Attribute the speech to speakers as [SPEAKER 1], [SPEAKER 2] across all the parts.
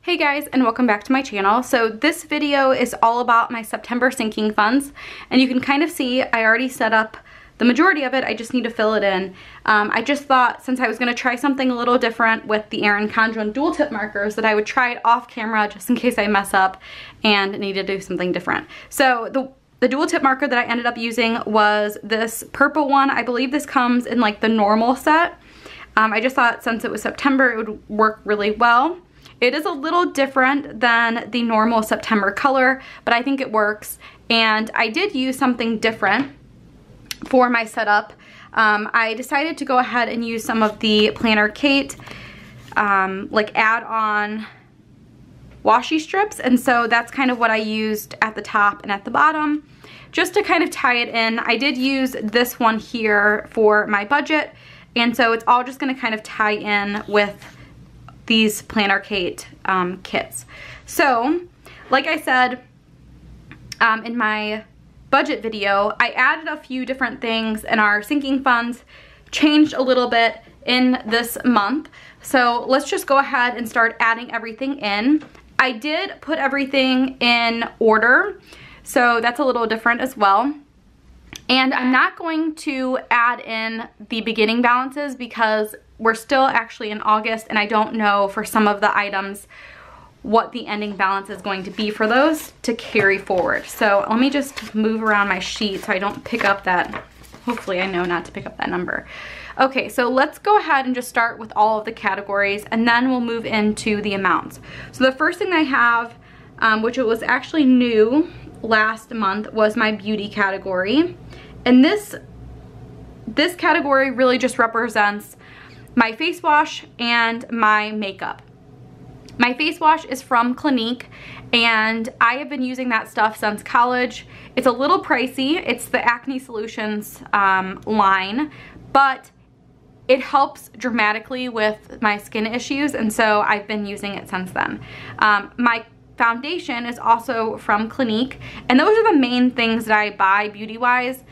[SPEAKER 1] Hey guys, and welcome back to my channel. So this video is all about my September sinking funds, and you can kind of see I already set up the majority of it. I just need to fill it in. I just thought since I was going to try something a little different with the Erin Condren dual tip markers that I would try it off camera just in case I mess up and need to do something different. So the dual tip marker that I ended up using was this purple one. I believe this comes in like the normal set. I just thought since it was September it would work really well. It is a little different than the normal September color, but I think it works. And I did use something different for my setup. I decided to go ahead and use some of the Planner Kate like add-on washi strips, and so that's kind of what I used at the top and at the bottom just to kind of tie it in. I did use this one here for my budget, and so it's all just going to kind of tie in with these Planner Kate kits. So like I said in my budget video, I added a few different things in our sinking funds, changed a little bit in this month. So let's just go ahead and start adding everything in. I did put everything in order, so that's a little different as well. And I'm not going to add in the beginning balances because we're still actually in August and I don't know for some of the items what the ending balance is going to be for those to carry forward. So let me just move around my sheet so I don't pick up that, hopefully I know not to pick up that number. Okay, so let's go ahead and just start with all of the categories and then we'll move into the amounts. So the first thing I have, which it was actually new last month, was my beauty category. And this category really just represents my face wash and my makeup. My face wash is from Clinique and I have been using that stuff since college. It's a little pricey. It's the Acne Solutions line, but it helps dramatically with my skin issues, and so I've been using it since then. My foundation is also from Clinique, and those are the main things that I buy beauty-wise.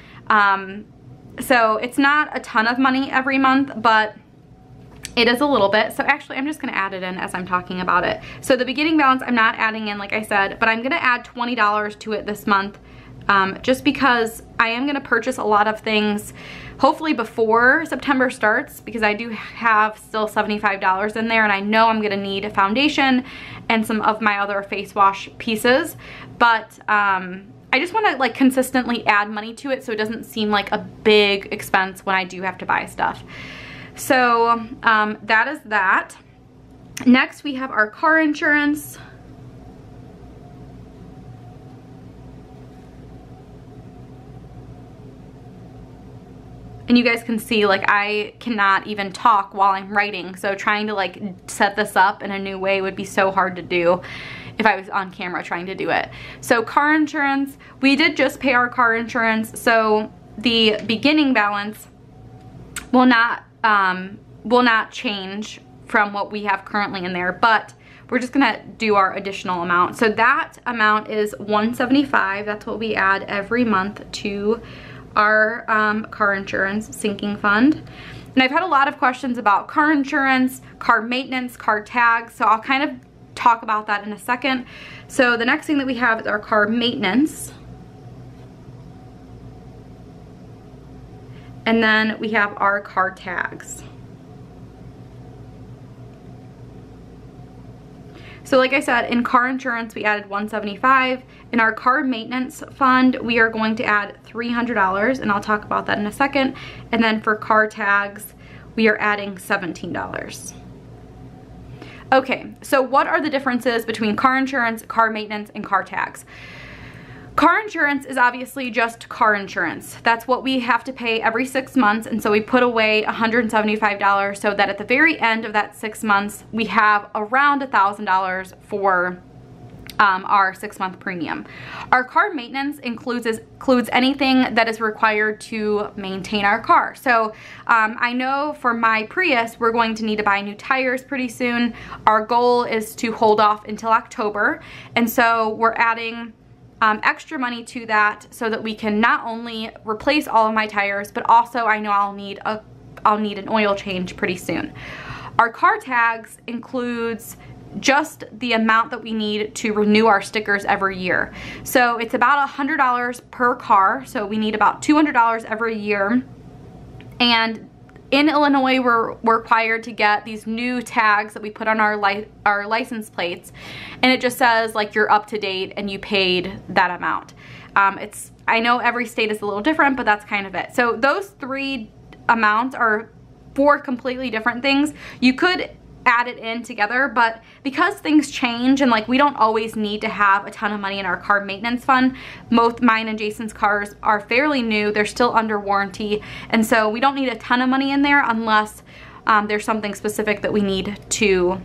[SPEAKER 1] So it's not a ton of money every month, but it is a little bit. So actually I'm just gonna add it in as I'm talking about it. So the beginning balance I'm not adding in, like I said, but I'm gonna add $20 to it this month, just because I am gonna purchase a lot of things hopefully before September starts, because I do have still $75 in there and I know I'm gonna need a foundation and some of my other face wash pieces, but I just want to like consistently add money to it so it doesn't seem like a big expense when I do have to buy stuff. So that is that. Next we have our car insurance. And you guys can see like I cannot even talk while I'm writing, so trying to like set this up in a new way would be so hard to do if I was on camera trying to do it. So car insurance, we did just pay our car insurance, so the beginning balance will not change from what we have currently in there, but we're just gonna do our additional amount. So that amount is $175. That's what we add every month to our car insurance sinking fund. And I've had a lot of questions about car insurance, car maintenance, car tags, so I'll kind of talk about that in a second. So the next thing that we have is our car maintenance. And then we have our car tags. So like I said, in car insurance, we added $175. In our car maintenance fund, we are going to add $300, and I'll talk about that in a second. And then for car tags, we are adding $17. Okay, so what are the differences between car insurance, car maintenance, and car tags? Car insurance is obviously just car insurance. That's what we have to pay every 6 months, and so we put away $175 so that at the very end of that 6 months, we have around $1,000 for our 6-month premium. Our car maintenance includes anything that is required to maintain our car. So I know for my Prius, we're going to need to buy new tires pretty soon. Our goal is to hold off until October, and so we're adding extra money to that so that we can not only replace all of my tires, but also I know I'll need an oil change pretty soon. Our car tags includes just the amount that we need to renew our stickers every year. So it's about $100 per car, so we need about $200 every year. And in Illinois, we're required to get these new tags that we put on our license plates, and it just says like you're up to date and you paid that amount. I know every state is a little different, but that's kind of it. So those three amounts are for completely different things. You could add it in together, but because things change and like we don't always need to have a ton of money in our car maintenance fund, both mine and Jason's cars are fairly new, they're still under warranty, and so we don't need a ton of money in there unless there's something specific that we need to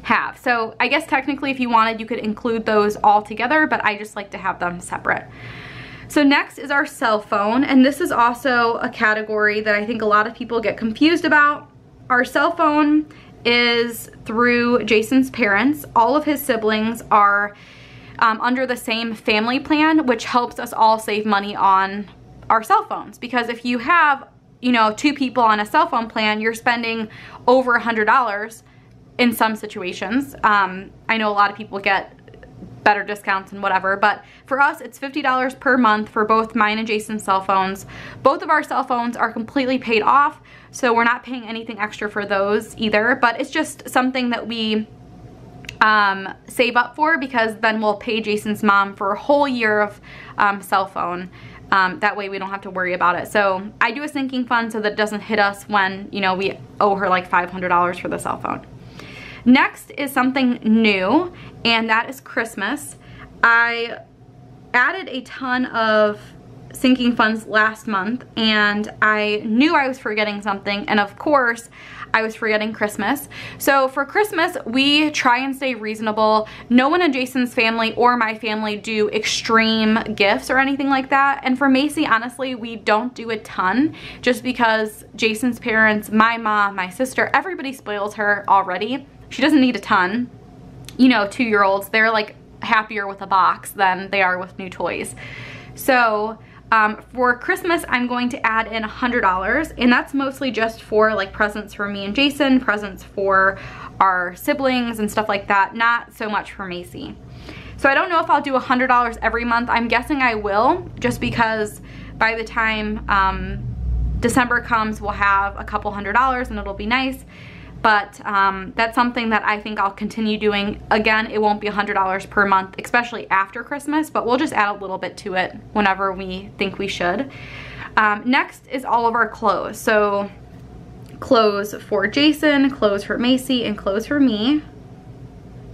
[SPEAKER 1] have. So I guess technically if you wanted, you could include those all together, but I just like to have them separate. So next is our cell phone, and this is also a category that I think a lot of people get confused about. Our cell phone is through Jason's parents. All of his siblings are under the same family plan, which helps us all save money on our cell phones, because if you have, you know, 2 people on a cell phone plan, you're spending over $100 in some situations. I know a lot of people get better discounts and whatever, but for us it's $50 per month for both mine and Jason's cell phones. Both of our cell phones are completely paid off, so we're not paying anything extra for those either, but it's just something that we save up for, because then we'll pay Jason's mom for a whole year of cell phone. That way we don't have to worry about it. So I do a sinking fund so that it doesn't hit us when, you know, we owe her like $500 for the cell phone. Next is something new, and that is Christmas. I added a ton of sinking funds last month, and I knew I was forgetting something, and of course I was forgetting Christmas. So for Christmas, we try and stay reasonable. No one in Jason's family or my family do extreme gifts or anything like that, and for Macy, honestly, we don't do a ton, just because Jason's parents, my mom, my sister, everybody spoils her already. She doesn't need a ton. You know, 2-year-olds, they're like happier with a box than they are with new toys. So for Christmas, I'm going to add in $100, and that's mostly just for like presents for me and Jason, presents for our siblings and stuff like that, not so much for Macy. So I don't know if I'll do $100 every month. I'm guessing I will, just because by the time December comes, we'll have a couple $100 and it'll be nice. But that's something that I think I'll continue doing. Again, it won't be $100 per month, especially after Christmas, but we'll just add a little bit to it whenever we think we should. Next is all of our clothes. So clothes for Jason, clothes for Macy, and clothes for me.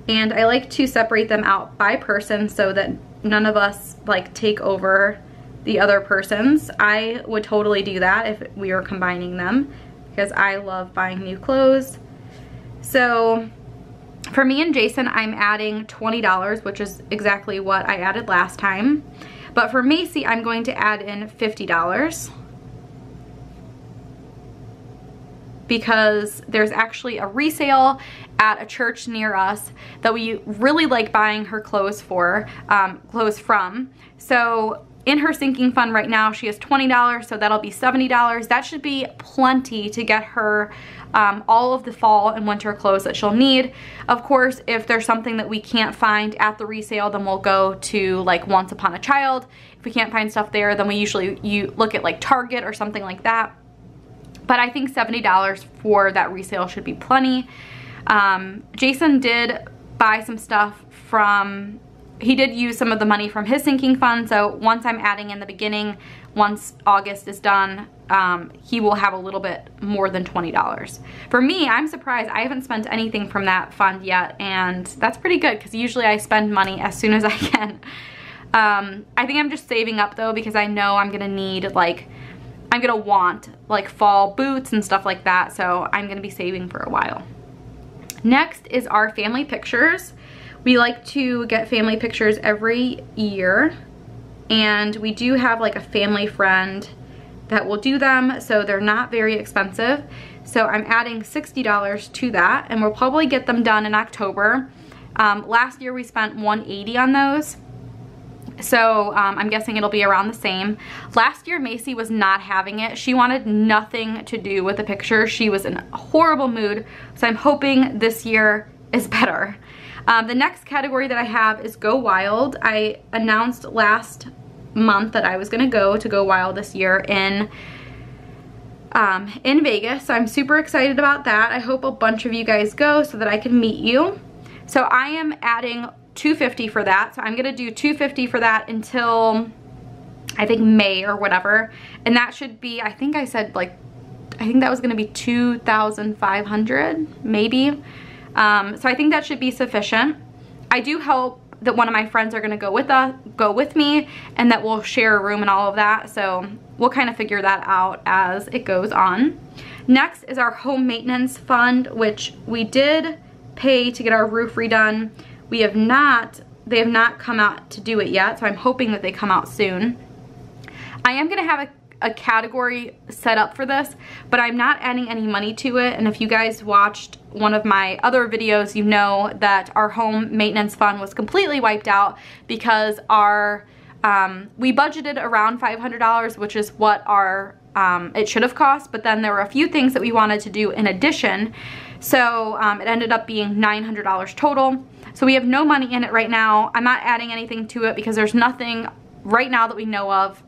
[SPEAKER 1] And I like to separate them out by person so that none of us like take over the other person's. I would totally do that if we were combining them, because I love buying new clothes. So for me and Jason, I'm adding $20, which is exactly what I added last time. But for Macy, I'm going to add in $50, because there's actually a resale at a church near us that we really like buying her clothes from. So in her sinking fund right now, she has $20, so that'll be $70. That should be plenty to get her all of the fall and winter clothes that she'll need. Of course, if there's something that we can't find at the resale, then we'll go to like Once Upon a Child. If we can't find stuff there, then we usually look at like Target or something like that. But I think $70 for that resale should be plenty. Jason did buy some stuff from, he did use some of the money from his sinking fund, so once I'm adding in the beginning, once August is done, he will have a little bit more than $20. For me, I'm surprised I haven't spent anything from that fund yet, and that's pretty good because usually I spend money as soon as I can. I think I'm just saving up though, because I know I'm gonna need like, I'm gonna want like fall boots and stuff like that, so I'm gonna be saving for a while. Next is our family pictures. We like to get family pictures every year, and we do have like a family friend that will do them, so they're not very expensive. So I'm adding $60 to that, and we'll probably get them done in October. Last year we spent $180 on those, so I'm guessing it'll be around the same. Last year Macy was not having it. She wanted nothing to do with the picture. She was in a horrible mood, so I'm hoping this year is better. The next category that I have is Go Wild. I announced last month that I was gonna go to Go Wild this year in Vegas, so I'm super excited about that. I hope a bunch of you guys go so that I can meet you. So I am adding $250 for that, so I'm gonna do $250 for that until I think May or whatever, and that should be, I think I said like, I think that was gonna be $2,500 maybe. So I think that should be sufficient. I do hope that one of my friends are gonna go with me, and that we'll share a room and all of that, so we'll kind of figure that out as it goes on. Next is our home maintenance fund, which we did pay to get our roof redone. They have not come out to do it yet, so I'm hoping that they come out soon. I am gonna have a category set up for this, but I'm not adding any money to it, and if you guys watched one of my other videos, you know that our home maintenance fund was completely wiped out because we budgeted around $500, which is what it should have cost, but then there were a few things that we wanted to do in addition, so it ended up being $900 total. So we have no money in it right now. I'm not adding anything to it because there's nothing right now that we know of.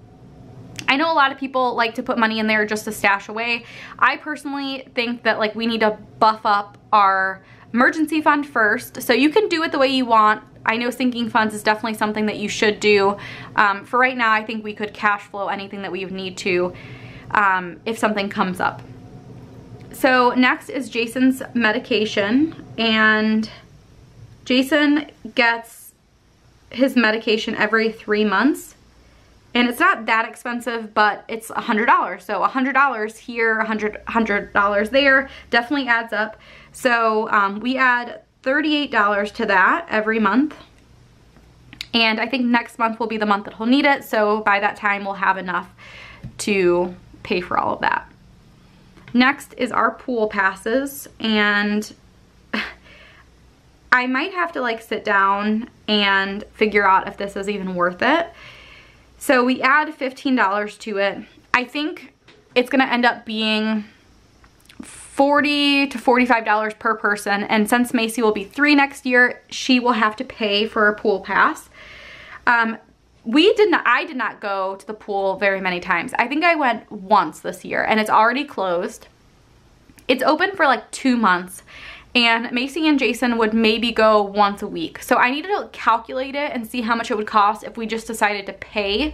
[SPEAKER 1] I know a lot of people like to put money in there just to stash away. I personally think that like we need to buff up our emergency fund first. So you can do it the way you want. I know sinking funds is definitely something that you should do. For right now, I think we could cash flow anything that we need to if something comes up. So next is Jason's medication, and Jason gets his medication every 3 months. And it's not that expensive, but it's $100. So $100 here, $100 there, definitely adds up. So we add $38 to that every month. And I think next month will be the month that he'll need it. So by that time, we'll have enough to pay for all of that. Next is our pool passes. And I might have to like sit down and figure out if this is even worth it. So we add $15 to it. I think it's gonna end up being $40 to $45 per person, and since Macy will be 3 next year, she will have to pay for a pool pass. I did not go to the pool very many times. I think I went once this year, and it's already closed. It's open for like 2 months, and Macy and Jason would maybe go once a week. So I needed to calculate it and see how much it would cost if we just decided to pay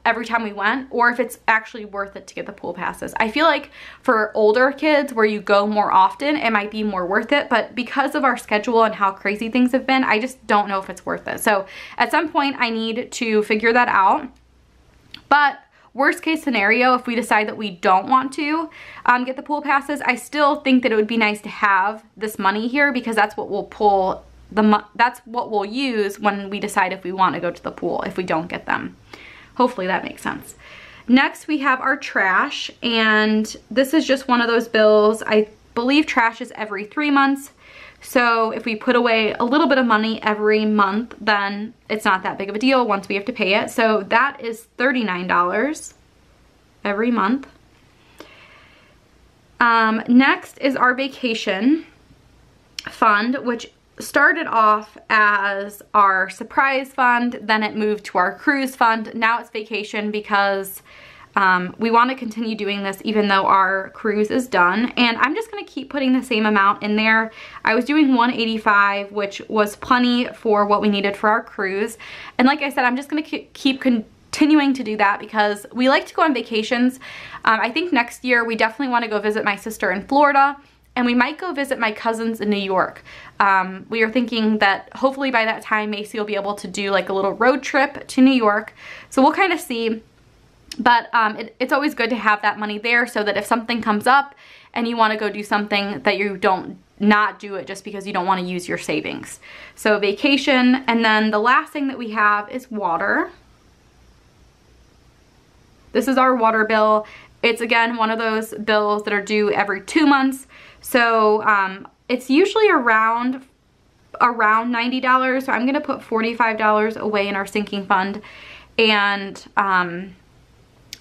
[SPEAKER 1] every time we went, or if it's actually worth it to get the pool passes. I feel like for older kids where you go more often, it might be more worth it, but because of our schedule and how crazy things have been, I just don't know if it's worth it. So at some point I need to figure that out. But worst case scenario, if we decide that we don't want to get the pool passes, I still think that it would be nice to have this money here, because that's what we'll that's what we'll use when we decide if we want to go to the pool if we don't get them. Hopefully that makes sense. Next we have our trash, and this is just one of those bills. I believe trash is every 3 months. So if we put away a little bit of money every month, then it's not that big of a deal once we have to pay it. So that is $39 every month. Next is our vacation fund, which started off as our surprise fund, then it moved to our cruise fund. Now it's vacation because we want to continue doing this even though our cruise is done, and I'm just going to keep putting the same amount in there. I was doing $185, which was plenty for what we needed for our cruise, and like I said, I'm just going to keep continuing to do that because we like to go on vacations. I think next year we definitely want to go visit my sister in Florida, and we might go visit my cousins in New York. We are thinking that hopefully by that time Macy will be able to do like a little road trip to New York, so we'll kind of see. But it's always good to have that money there so that if something comes up and you want to go do something, that you don't not do it just because you don't want to use your savings. So vacation, and then the last thing that we have is water. This is our water bill. It's again one of those bills that are due every 2 months. So it's usually around $90. So I'm going to put $45 away in our sinking fund, and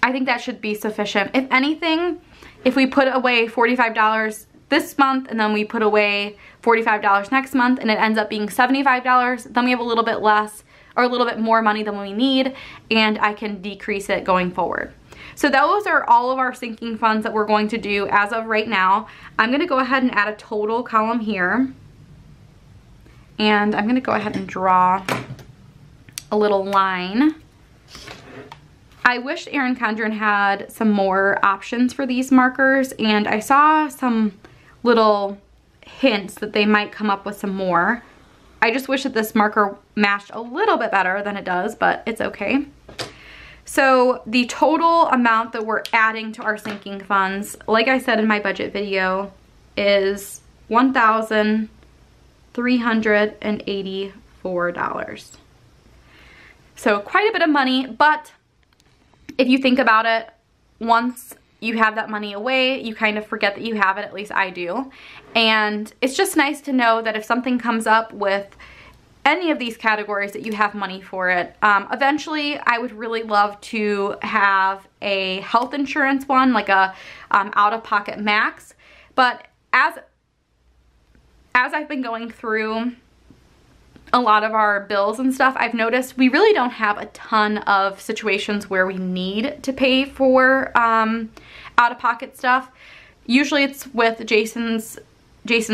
[SPEAKER 1] I think that should be sufficient. If anything, if we put away $45 this month and then we put away $45 next month and it ends up being $75, then we have a little bit less or a little bit more money than we need, and I can decrease it going forward. So those are all of our sinking funds that we're going to do as of right now. I'm going to go ahead and add a total column here. And I'm going to go ahead and draw a little line. I wish Erin Condren had some more options for these markers, and I saw some little hints that they might come up with some more. I just wish that this marker matched a little bit better than it does, but it's okay. So the total amount that we're adding to our sinking funds, like I said in my budget video, is $1,384. So quite a bit of money, but if you think about it, once you have that money away, you kind of forget that you have it, at least I do. And it's just nice to know that if something comes up with any of these categories that you have money for it. Eventually, I would really love to have a health insurance one, like a out-of-pocket max. But as I've been going through a lot of our bills and stuff, I've noticed we really don't have a ton of situations where we need to pay for out-of-pocket stuff. Usually it's with Jason's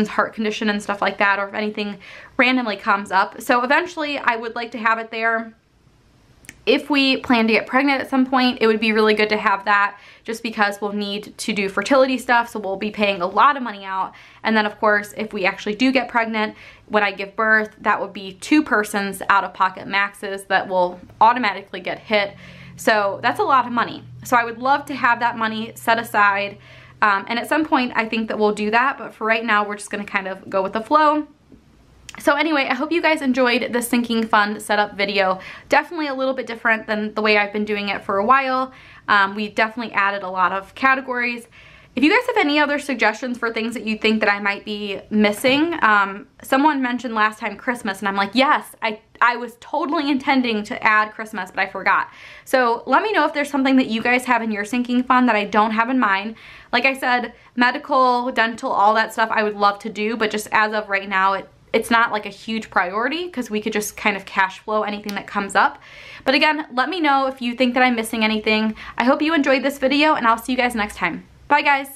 [SPEAKER 1] heart condition and stuff like that, or if anything randomly comes up. So eventually I would like to have it there. If we plan to get pregnant at some point, it would be really good to have that, just because we'll need to do fertility stuff, so we'll be paying a lot of money out. And then of course, if we actually do get pregnant, when I give birth, that would be 2 persons out-of-pocket maxes that will automatically get hit. So that's a lot of money. So I would love to have that money set aside. And at some point, I think that we'll do that, but for right now, we're just gonna kind of go with the flow. So anyway, I hope you guys enjoyed this sinking fund setup video. Definitely a little bit different than the way I've been doing it for a while. We definitely added a lot of categories. If you guys have any other suggestions for things that you think that I might be missing, someone mentioned last time Christmas, and I'm like, yes, I was totally intending to add Christmas, but I forgot. So let me know if there's something that you guys have in your sinking fund that I don't have in mine. Like I said, medical, dental, all that stuff I would love to do, but just as of right now, it's not like a huge priority, because we could just kind of cash flow anything that comes up. But again, let me know if you think that I'm missing anything. I hope you enjoyed this video, and I'll see you guys next time. Bye guys.